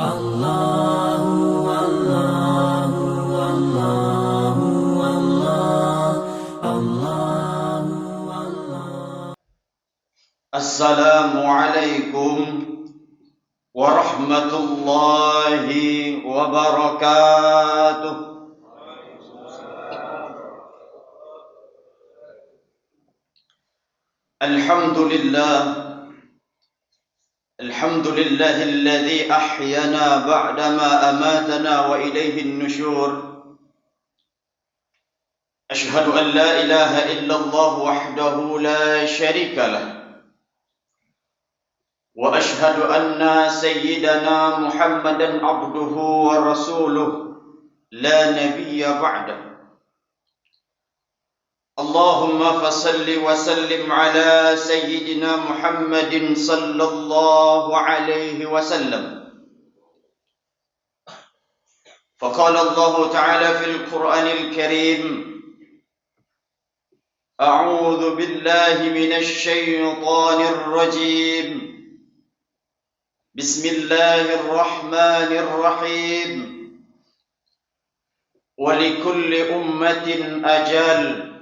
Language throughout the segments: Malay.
Allahu Allahu Allahu Allah Allahu Allah. Assalamualaikum warahmatullahi wabarakatuh. Alhamdulillah alladzi ahyana ba'dama amatana wa ilaihin nusyur. Ashhadu an la ilaha illallah wahdahu la syarika lah. Wa ashhadu anna sayyidana Muhammadan abduhu wa rasuluh la nabiyya ba'dah. Allahumma fasalli wa sallim ala sayyidina Muhammadin sallallahu alaihi wasallam. Faqala Allah ta'ala fil Qur'anil Karim, A'udzu billahi minasy syaithanir rajim. Bismillahirrahmanirrahim. Wa likulli ummatin ajal,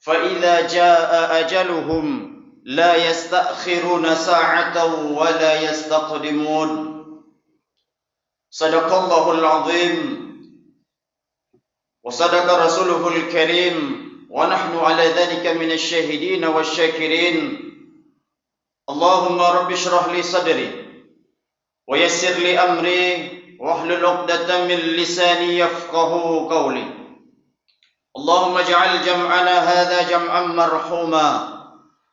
fa idza jaa ajaluhum la yasta'khiruna sa'atan wa la yastaqdimun. Sadaqallahul azim wa sadaqa rasuluhul karim wa nahnu ala dhalika minasy syahidin wasyakirin. Allahumma rabbi shrah li sadri wa yassir li amri wahlul 'uqdatam min lisani yafqahu qawli. Allahumma ij'al jam'ana hadha jam'an marhuma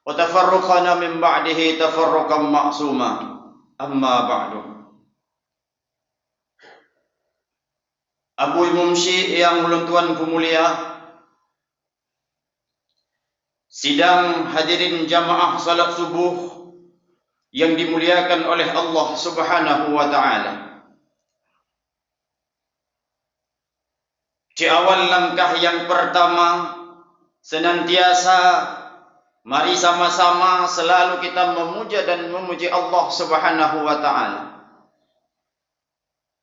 wa tafarruqana min ba'dihi tafarruqan ma'suma. Amma ba'du. Abu Mumshi yang ulun-tuan pemulia, sidang hadirin jamaah salat subuh yang dimuliakan oleh Allah Subhanahu wa ta'ala. Di awal langkah yang pertama, senantiasa mari sama-sama selalu kita memuja dan memuji Allah Subhanahu wa ta'ala,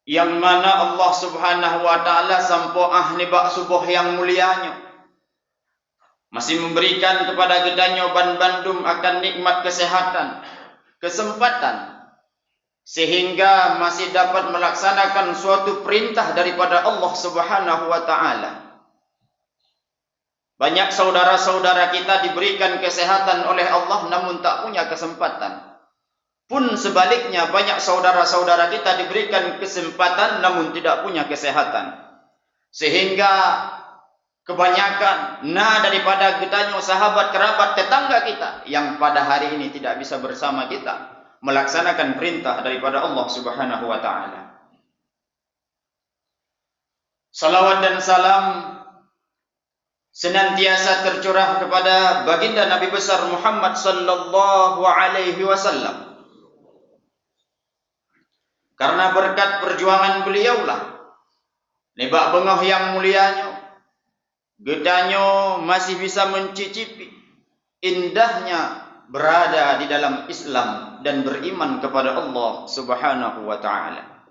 yang mana Allah Subhanahu wa ta'ala sampo ahli bak subuh yang mulianya masih memberikan kepada gedanyo ban bandum akan nikmat kesehatan, kesempatan, sehingga masih dapat melaksanakan suatu perintah daripada Allah Subhanahu wa ta'ala. Banyak saudara-saudara kita diberikan kesehatan oleh Allah namun tak punya kesempatan. Pun sebaliknya, banyak saudara-saudara kita diberikan kesempatan namun tidak punya kesehatan. Sehingga kebanyakan daripada gedanyo sahabat, kerabat, tetangga kita yang pada hari ini tidak bisa bersama kita melaksanakan perintah daripada Allah Subhanahu wa ta'ala. Salawat dan salam senantiasa tercurah kepada baginda Nabi besar Muhammad sallallahu alaihi wasallam. Karena berkat perjuangan beliaulah, nebak bengah yang mulianya, gedanyo masih bisa mencicipi indahnya berada di dalam Islam dan beriman kepada Allah Subhanahu wa ta'ala.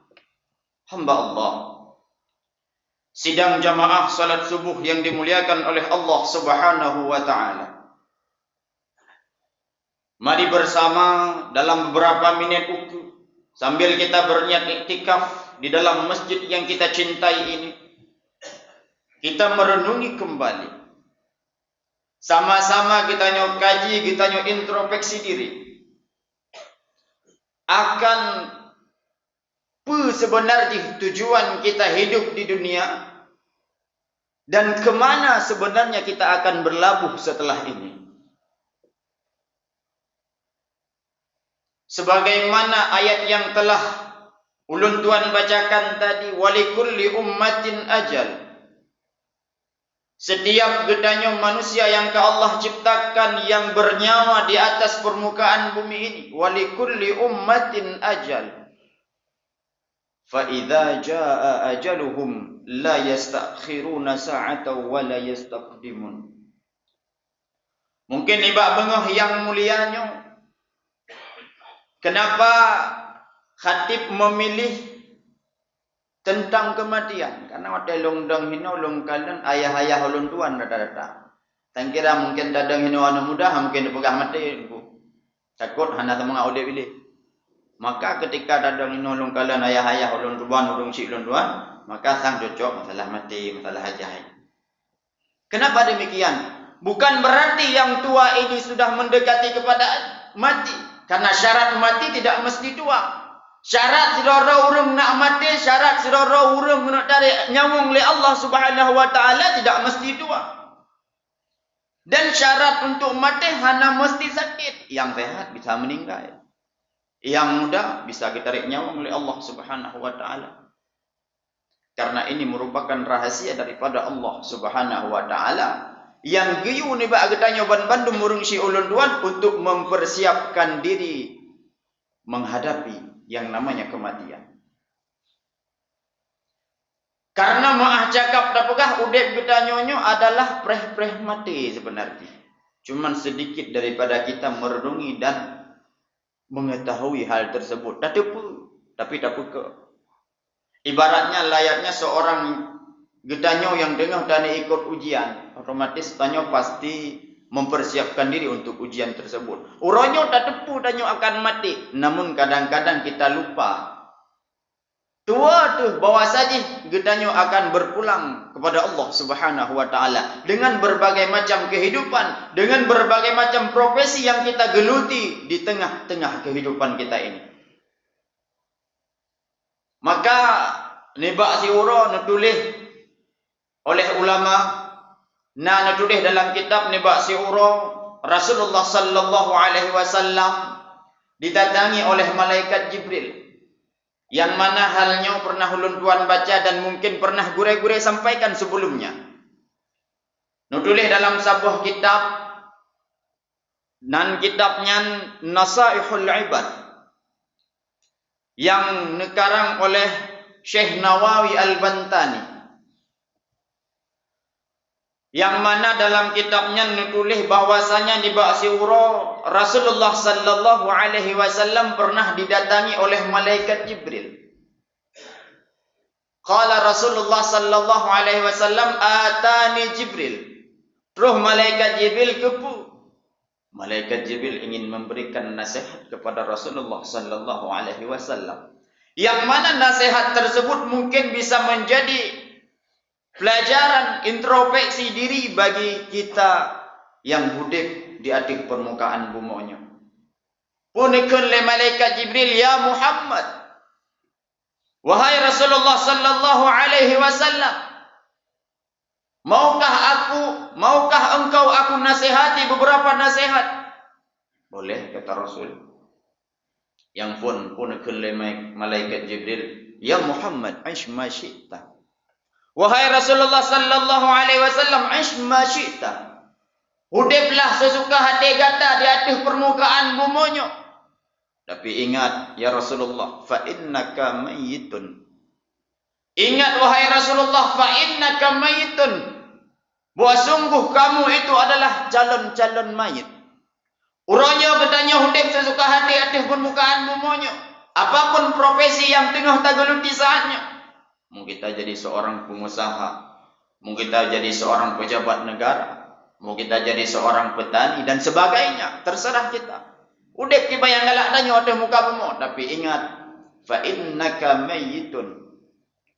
Hamba Allah, sidang jamaah salat subuh yang dimuliakan oleh Allah Subhanahu wa ta'ala, mari bersama dalam beberapa menit itu, sambil kita berniat iktikaf di dalam masjid yang kita cintai ini, kita merenungi kembali, sama-sama kita kaji, kita introspeksi diri akan sebenarnya tujuan kita hidup di dunia dan kemana sebenarnya kita akan berlabuh setelah ini. Sebagaimana ayat yang telah ulun tuan bacakan tadi, walikulli ummatin ajal. Setiap gedanyo manusia yang ke Allah ciptakan yang bernyawa di atas permukaan bumi ini, walikulli ummatin ajal. Fa idza jaa ajaluhum la yastakhiruna sa'atan wa la yastaqdimun. Mungkin ibak bengah yang mulianya, kenapa khatib memilih tentang kematian. Karena ada long dang hino long kalian ayah-ayah ulun tuan data-data. Tak kira mungkin dadang hino anu muda mungkin dipegah mati. Takut hana temang aude pilih. Maka ketika dadang hino long kalian ayah-ayah ulun tuan ulun cik ulun tuan, maka sang cocok masalah mati, masalah hajat. Kenapa demikian? Bukan berarti yang tua ini sudah mendekati kepada mati. Karena syarat mati tidak mesti tua. Syarat sidara urang nak mati, syarat sidara urang nak tarik nyawang oleh Allah Subhanahu wa taala tidak mesti tua. Dan syarat untuk mati hanya mesti sakit. Yang sehat bisa meninggal. Yang muda bisa ditarik nyawang oleh Allah Subhanahu wa taala. Karena ini merupakan rahasia daripada Allah Subhanahu wa taala yang giyu ni ba agatanya ban-bandung murung si ulun tuan untuk mempersiapkan diri menghadapi yang namanya kematian. Karena maah cakap dapakah udep kita nyonyo adalah preh-preh mati sebenarnya. Cuman sedikit daripada kita merenungi dan mengetahui hal tersebut. Tapi tak ke. Ibaratnya layaknya seorang gedanyo yang dengar dan ikut ujian, otomatis tanyo pasti mempersiapkan diri untuk ujian tersebut. Uronyo tak tepu danyo akan mati, namun kadang-kadang kita lupa. Tua tu bawa saja gedanyo akan berpulang kepada Allah Subhanahu wa taala dengan berbagai macam kehidupan, dengan berbagai macam profesi yang kita geluti di tengah-tengah kehidupan kita ini. Maka nibak si uro nutulis oleh ulama nutulis dalam kitab nibak si uro Rasulullah sallallahu alaihi wasallam didatangi oleh malaikat Jibril. Yang mana halnya pernah ulun tuan baca dan mungkin pernah gure-gure sampaikan sebelumnya. Nutulis dalam sebuah kitab dan kitabnya Nasaihul Ibad yang nekarang oleh Syekh Nawawi Al-Bantani, yang mana dalam kitabnya nutulis bahwasanya di Ba'siuro Rasulullah sallallahu alaihi wasallam pernah didatangi oleh malaikat Jibril. Qala Rasulullah sallallahu alaihi wasallam atani Jibril. Terus malaikat Jibril kepu. Malaikat Jibril ingin memberikan nasihat kepada Rasulullah sallallahu alaihi wasallam. Yang mana nasihat tersebut mungkin bisa menjadi pelajaran introspeksi diri bagi kita yang hidup di atas permukaan bumi. Punikeun le malaikat Jibril, ya Muhammad, wahai Rasulullah sallallahu alaihi wasallam, maukah engkau aku nasihati beberapa nasihat? Boleh, kata Rasul. Yang pun punikeun le malaikat Jibril, ya Muhammad, aish ma syi'ta. Wahai Rasulullah sallallahu alaihi wasallam, aish ma syi'ta. Hiduplah sesuka hati kata di atas permukaan bumonyo. Tapi ingat ya Rasulullah, fa innaka mayyitun. Ingat wahai Rasulullah, fa innaka mayyitun. Bahwa sungguh kamu itu adalah calon-calon mayit. Uronyo katanya hidup sesuka hati atas permukaan bumonyo. Apapun profesi yang tengah tageluti saatnya. Mungkin kita jadi seorang pengusaha, mungkin kita jadi seorang pejabat negara, mungkin kita jadi seorang petani dan sebagainya, terserah kita. Udah kita yang galak tanya ada muka bumi, tapi ingat, fa innaka mayyitun.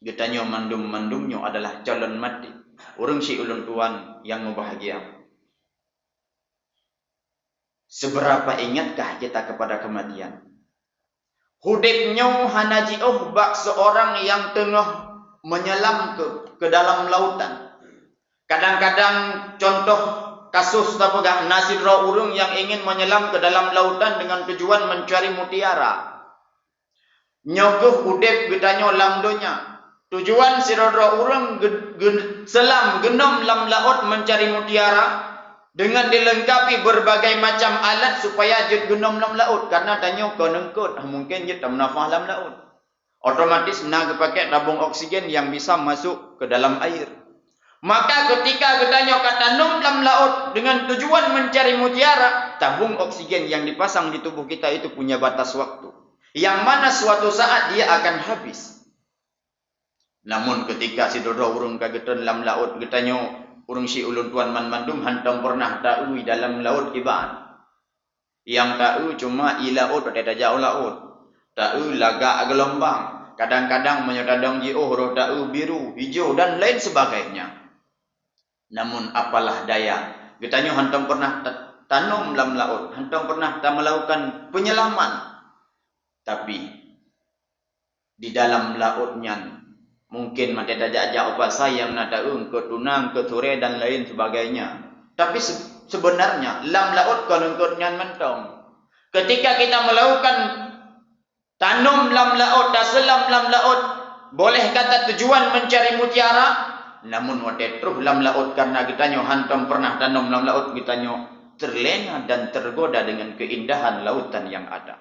Getanyo mandum-mandumnya adalah calon mati. Urang si ulun tuan yang membahagia. Seberapa ingatkah kita kepada kematian? Hudipnya hanaji bak seorang yang tengah menyelam ke dalam lautan. Kadang-kadang contoh kasus tapagah nasidra urung yang ingin menyelam ke dalam lautan dengan tujuan mencari mutiara. Nyoguh hudip gedanyo lamdonya. Tujuan sidra urung selam genom lam laut mencari mutiara dengan dilengkapi berbagai macam alat supaya jet genom lam laut, karena tanyo konengkut mungkin jet tamnafah lam laut. Otomatis nak pakai tabung oksigen yang bisa masuk ke dalam air. Maka ketika gedanyo kata nom lam laut dengan tujuan mencari mutiara, tabung oksigen yang dipasang di tubuh kita itu punya batas waktu, yang mana suatu saat dia akan habis. Namun ketika si dodo urung kageton dalam laut getanyo urung si ulun tuan man mandum hantam pernah tahu dalam laut iban. Yang tahu cuma i laut pada jauh laut. Tahu lagak gelombang. Kadang-kadang menyotadang jioh roh tahu biru, hijau dan lain sebagainya. Namun apalah daya. Getanyo hantam pernah tanam dalam laut. Hantam pernah melakukan penyelaman. Tapi di dalam lautnya mungkin mati tajak apa sayang nada ke tunang ke ture dan lain sebagainya. Tapi sebenarnya lam laut konungkutnya mentong. Ketika kita melakukan tanam lam laut dan selam lam laut, boleh kata tujuan mencari mutiara. Namun wate truh lam laut karena kita hantam pernah tanam lam laut kita terlena dan tergoda dengan keindahan lautan yang ada.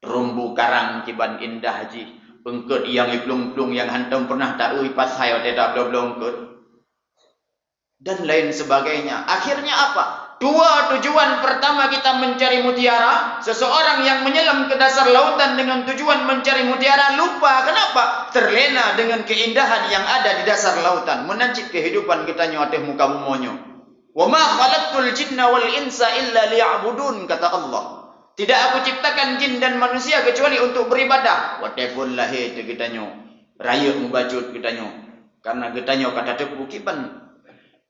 Rumbu karang kiban indah haji. Pengkut yang iplung-plung yang hantam pernah tahu pas hayo tidak belum-belum dan lain sebagainya. Akhirnya apa? Dua tujuan pertama kita mencari mutiara. Seseorang yang menyelam ke dasar lautan dengan tujuan mencari mutiara lupa. Kenapa? Terlena dengan keindahan yang ada di dasar lautan. Menancip kehidupan kita nyateh muka bumonyo. Wa ma khalaqtul jinna wal insa illa liya'budun, kata Allah. Tidak aku ciptakan jin dan manusia kecuali untuk beribadah. Whatever lah itu kita nyo. Raya membacut kita nyo. Karena kita nyo kata tepu kiban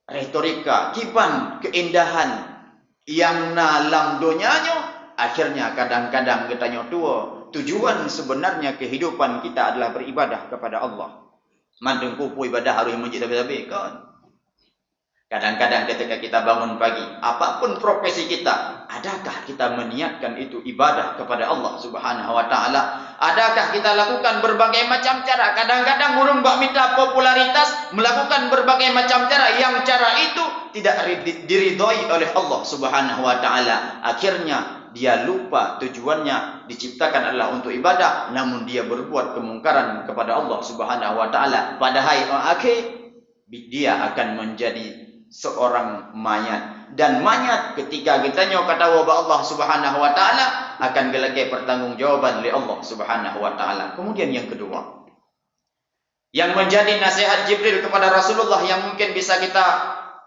retorika, kiban keindahan yang nalam donyanya. Akhirnya kadang-kadang kita nyo tua. Tujuan sebenarnya kehidupan kita adalah beribadah kepada Allah. Mandeng kupu ibadah harus menjadi lebih kan. Kadang-kadang ketika kita bangun pagi, apapun profesi kita, adakah kita meniatkan itu ibadah kepada Allah Subhanahu wa taala? Adakah kita lakukan berbagai macam cara? Kadang-kadang urung bak minta popularitas, melakukan berbagai macam cara yang cara itu tidak diridhoi oleh Allah Subhanahu wa taala. Akhirnya dia lupa tujuannya diciptakan adalah untuk ibadah, namun dia berbuat kemungkaran kepada Allah Subhanahu wa taala. Padahal akhir dia akan menjadi seorang mayat. Dan mayat ketika kita kata wabah Allah Subhanahu wa taala akan gelagai pertanggungjawaban oleh Allah Subhanahu wa taala. Kemudian yang kedua, yang menjadi nasihat Jibril kepada Rasulullah yang mungkin bisa kita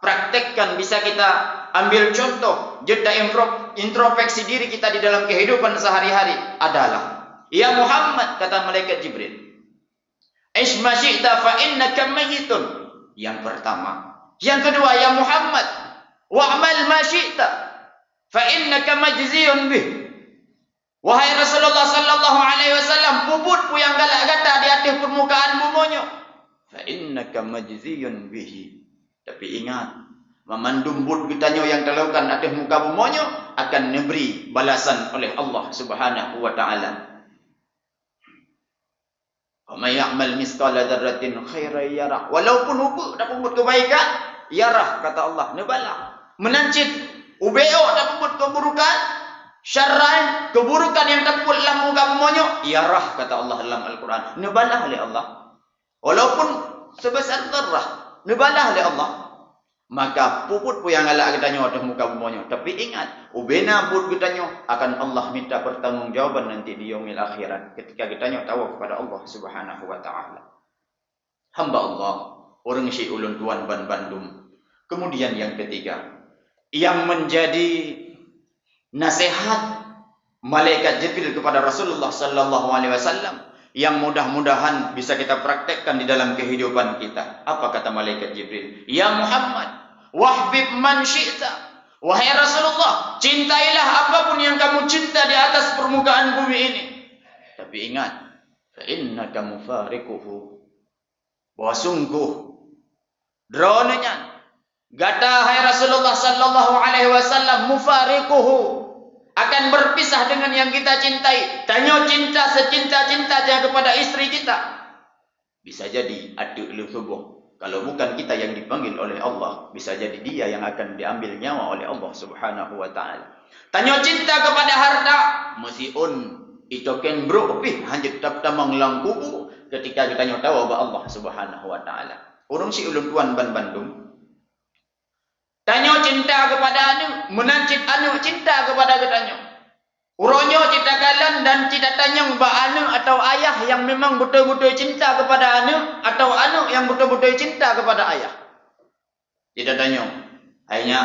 praktekkan, bisa kita ambil contoh, jeda introspeksi diri kita di dalam kehidupan sehari-hari adalah, ya Muhammad, kata malaikat Jibril, ish ma syi'ta fa innaka mayyitun. Yang pertama. Yang kedua, ya Muhammad, wa'mal ma syi'ta fa innaka majziyun bih. Wahai Rasulullah sallallahu alaihi wasallam, puput pu yang galak gata di atas permukaan bumonyo. Fa innaka majziyun bihi. Tapi ingat, memandum but kita yang terlakukan atas muka bumonyo akan diberi balasan oleh Allah Subhanahu wa taala. Wa may ya'mal misqala dzarratin khairan yarah. Walaupun ubu dapat buat kebaikan, yarah, kata Allah, nebalah. Menancit ubeo dapat buat keburukan, syarran, keburukan yang dapat dalam muka bumonyo, yarah, kata Allah dalam Al-Quran. Nebalah oleh Allah. Walaupun sebesar zarrah, nebalah oleh Allah. Maka puput pu yang galak kita nyo atas muka bumonyo. Tapi ingat, ubena but kita nyo akan Allah minta pertanggungjawaban nanti di yaumil akhirat ketika kita nyo tahu kepada Allah Subhanahu wa taala. Hamba Allah, orang si ulun tuan ban Bandung. Kemudian yang ketiga, yang menjadi nasihat malaikat Jibril kepada Rasulullah sallallahu alaihi wasallam yang mudah-mudahan bisa kita praktekkan di dalam kehidupan kita. Apa kata malaikat Jibril? Ya Muhammad, wahbib man syi'ta. Wahai Rasulullah, cintailah apapun yang kamu cinta di atas permukaan bumi ini. Tapi ingat, fa innaka mufariquhu. Bahwa sungguh dronenya gata hai Rasulullah sallallahu alaihi wasallam mufariquhu, akan berpisah dengan yang kita cintai. Tanya cinta secinta-cintanya kepada istri kita. Bisa jadi aduk lusubuh. Kalau bukan kita yang dipanggil oleh Allah, bisa jadi dia yang akan diambil nyawa oleh Allah Subhanahu wa taala. Tanya cinta kepada harta, mesiun itoken bro pih hanjit tap tamang lang kubu ketika kita tahu bahwa Allah Subhanahu wa taala. Urung si ulun tuan ban Bandung. Tanya cinta kepada anu, menancip anu cinta kepada ketanyo. Uronyo cita galan dan cita tanyang ba anak atau ayah yang memang betul-betul cinta kepada anak atau anak yang betul-betul cinta kepada ayah. Cita tanyang, ayahnya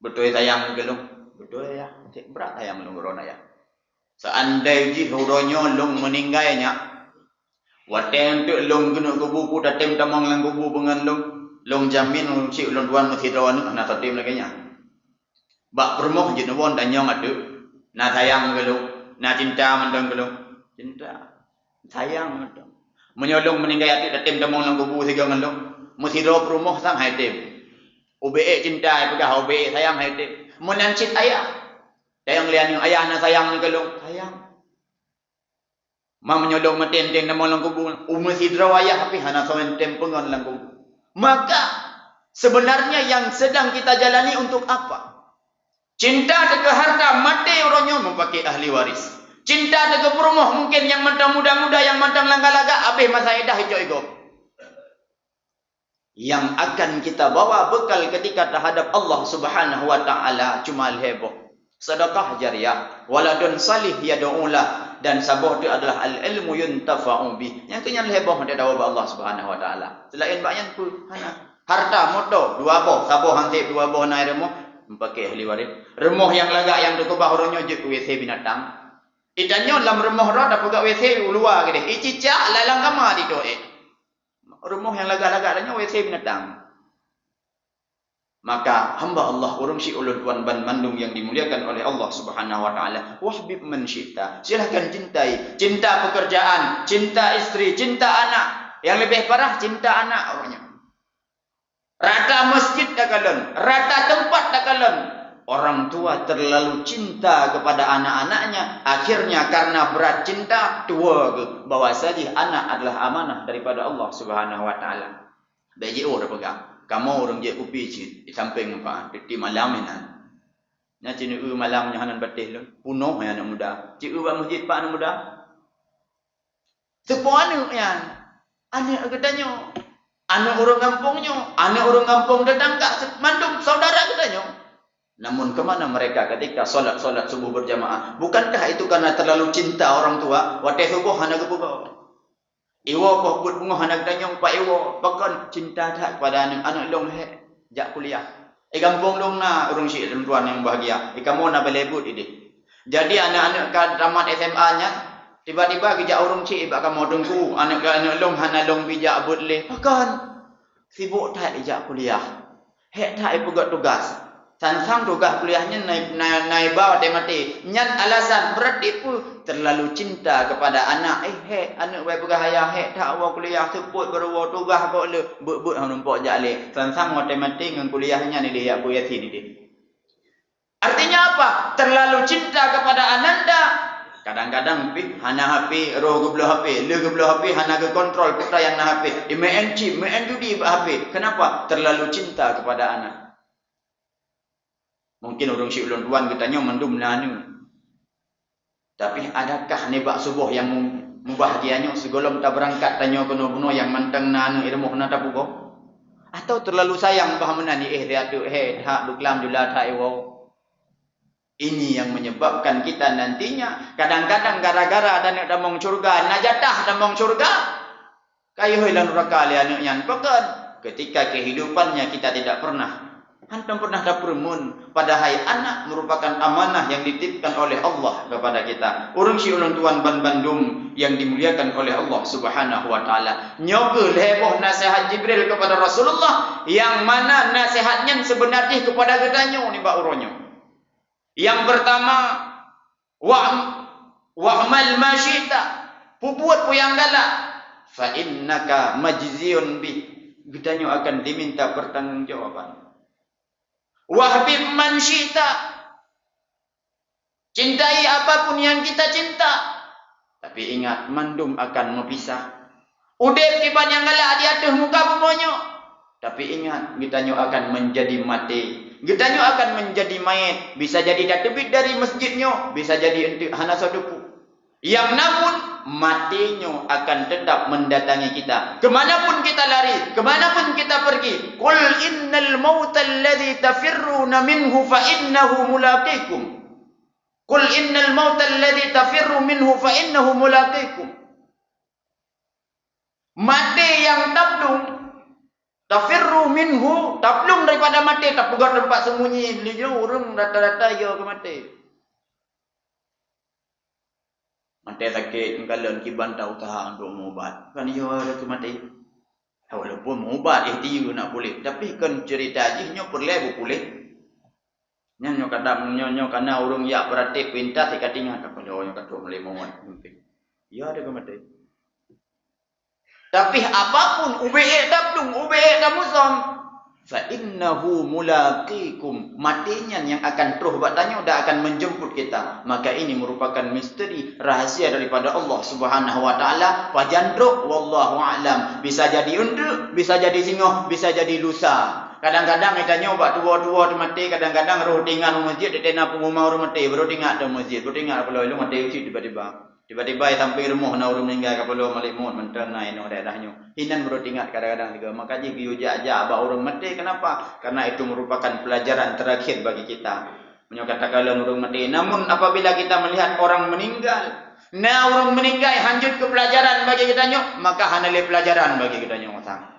betul sayang gelung, betul ya, berat sayang gelung uron ayah. Seandainya uronyo long meninggalnya, wateng tu long kena kubu ku datem tamang lang kubu dengan long jamin long si long tuan mesti rawan anak tatim lagi nya. Bak permoh je nuwon tanyang adu. Na sayang gelung, na cinta mendong gelung, cinta, sayang mendong. Menyolong meninggal hati datim damong lang kubu tiga ngelung, mesti ro perumoh sang haitim. Ube cinta pegah ube sayang haitim. Menancit ayah, sayang lian yang ayah na sayang gelung, sayang. Ma menyolong metenteng damong lang kubu, mesti ro ayah tapi hana sementem pengon lang kubu. Maka sebenarnya yang sedang kita jalani untuk apa? Cinta dengan harta mati orangnya memakai ahli waris. Cinta dengan perumoh mungkin yang mantang muda-muda yang mantang langga-langga habis masa edah hijau ego. Yang akan kita bawa bekal ketika terhadap Allah Subhanahu wa taala cuma heboh. Sedekah jariah, waladun salih yad'ulah dan sabah itu adalah al-ilmu yuntafa'u bih. Yang kenyal heboh dia dawa Allah Subhanahu wa taala. Selain banyak tu harta motor dua boh, sabah hansip dua boh naik remoh pakai ahli waris. Remoh yang lagak yang tukubah orangnya je WC binatang. Itanyo dalam remoh ro dapat gak WC luar gede. Icicak lalang kamar di doe. Remoh yang lagak-lagak adanya WC binatang. Maka hamba Allah urung si ulun tuan ban Bandung yang dimuliakan oleh Allah Subhanahu wa taala. Wahbib man syi'ta. Silakan cintai. Cinta pekerjaan, cinta istri, cinta anak. Yang lebih parah cinta anak orangnya. Rata masjid tak kalon, rata tempat tak kalon. Orang tua terlalu cinta kepada anak-anaknya, akhirnya karena berat cinta tua ke bahawa saja anak adalah amanah daripada Allah Subhanahu wa taala. Beji dah pegang. Kamu orang je upi cit di samping apa? Di malam ini. Nya cini malamnya hanan batih lu. Punuh ya anak muda. Cik masjid pak anak muda. Sepuanu yang anak katanya anak orang kampungnya, anak orang kampung tetangga, mandum saudara katanya. Namun kemana mereka ketika solat subuh berjamaah? Bukankah itu karena terlalu cinta orang tua? Wateh subuh anak kepulau. Iwo pokut bunga anak katanya, Pak Iwo, bahkan cinta tak kepada anak long he, jak kuliah. Kampung long na orang syik tuan yang bahagia. Kamu nak belebut ini. Jadi anak-anak tamat SMA-nya, tiba-tiba kijak orang cik ibak kamu tunggu anak long hana long bijak boleh bahkan sibuk tak ijak kuliah hek tak pegat tugas sansang tugas kuliahnya naik bawa mati nyan alasan berarti pun terlalu cinta kepada anak hek anak baik pegat ayah hek tak awak kuliah sebut baru tugas kok le but nampak jak le sansang matematik dengan kuliahnya ni dia aku yakin ni dia. Artinya apa? Terlalu cinta kepada ananda. Kadang-kadang hana HP, roh geblo HP, le geblo HP hana ke kontrol putra yang na HP. Main chip, main judi HP. Kenapa? Terlalu cinta kepada anak. Mungkin orang si ulun tuan katanya mendum nanu. Tapi adakah nebak subuh yang membahagianya segolong tak berangkat tanya kuno-kuno yang mantang nanu ilmu kena tapuko? Atau terlalu sayang bah menani dia tu hak duklam jula tak iwo. Ini yang menyebabkan kita nantinya kadang-kadang gara-gara ada nak damong surga, najatah damong surga. Kayu hilang neraka lian yang pekan. Ketika kehidupannya kita tidak pernah hantam pernah dapurmun padahal anak merupakan amanah yang dititipkan oleh Allah kepada kita. Urung si ulun tuan ban Bandung yang dimuliakan oleh Allah Subhanahu wa taala. Nyogel heboh nasihat Jibril kepada Rasulullah yang mana nasihatnya sebenarnya kepada gedanyo ni bak uronyo. Yang pertama, wa'mal ma syi'ta. Pubuat pu yang galak. Fa innaka majziyun bih. Gedanyo akan diminta pertanggungjawaban. Wahbib man syi'ta. Cintai apapun yang kita cinta. Tapi ingat, mandum akan memisah. Udep kiban yang galak di atas muka bumonyo. Tapi ingat, gedanyo akan menjadi mati. Gedanyo akan menjadi mayat. Bisa jadi dah tebit dari masjidnya. Bisa jadi untuk hana sadupu. Yang namun matinya akan tetap mendatangi kita. Kemanapun kita lari. Kemanapun kita pergi. Qul innal mauta alladhi tafirruna minhu fa innahu mulaqikum. Qul innal mauta alladhi tafirru minhu fa innahu mulaqikum. Mati yang taplung, tafirru minhu, taplung daripada mati, tak pegang tempat sembunyi, beli orang rata-rata je ke mati. Mati sakit, kalau kiban tak usaha untuk mengubat, kan dia ada ke mati. Walaupun mengubat, dia nak boleh, tapi kan cerita je, nyo perlu boleh. Nyo kadang nyo karena orang yang berarti pintas dia katingan kalau nyo kata melemon mungkin. Ya ada ke mati. Tapi apapun ubi'e tablung, ubi'e tamusam, fa innahu mulaqikum, matinya yang akan terus bertanya dan akan menjemput kita. Maka ini merupakan misteri rahasia daripada Allah Subhanahu wa taala. Fajandruk wallahu a'lam. Bisa jadi unta, bisa jadi singa, bisa jadi lusa. Kadang-kadang kita nyoba tua-tua tu mati, kadang-kadang roh tinggal masjid di tena pengumau roh mati, baru tinggal di masjid, baru tinggal kalau lu mati uci tiba-tiba. Tiba-tiba sampai rumah na orang meninggal kapalo malimut mentang na ino daerahnya. Hinan baru tinggal kadang-kadang juga. Makanya giu jaja ba orang mati kenapa? Karena itu merupakan pelajaran terakhir bagi kita. Menyatakan orang mati. Namun apabila kita melihat orang meninggal, orang meninggal hanjut ke pelajaran bagi kita maka hanale pelajaran bagi kita matang.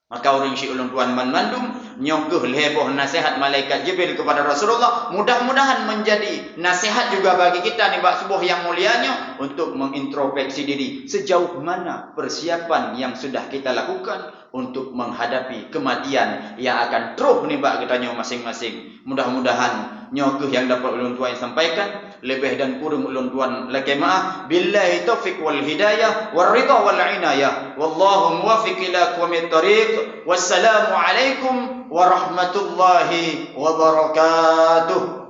Maka orang si ulun tuan mandum nyokuh leboh nasihat malaikat Jibril kepada Rasulullah, mudah-mudahan menjadi nasihat juga bagi kita nih bak sebuah yang mulianya untuk mengintrospeksi diri sejauh mana persiapan yang sudah kita lakukan untuk menghadapi kematian yang akan terus menimba kita masing-masing. Mudah-mudahan nyokuh yang dapat ulun tuan sampaikan lebih dan kurang ulun tuan lagi maaf. Billahi taufiq wal hidayah wal ridha wal inayah. Wallahu muwaffiq ila aqwamit thariq. Wassalamu alaikum warahmatullahi wabarakatuh.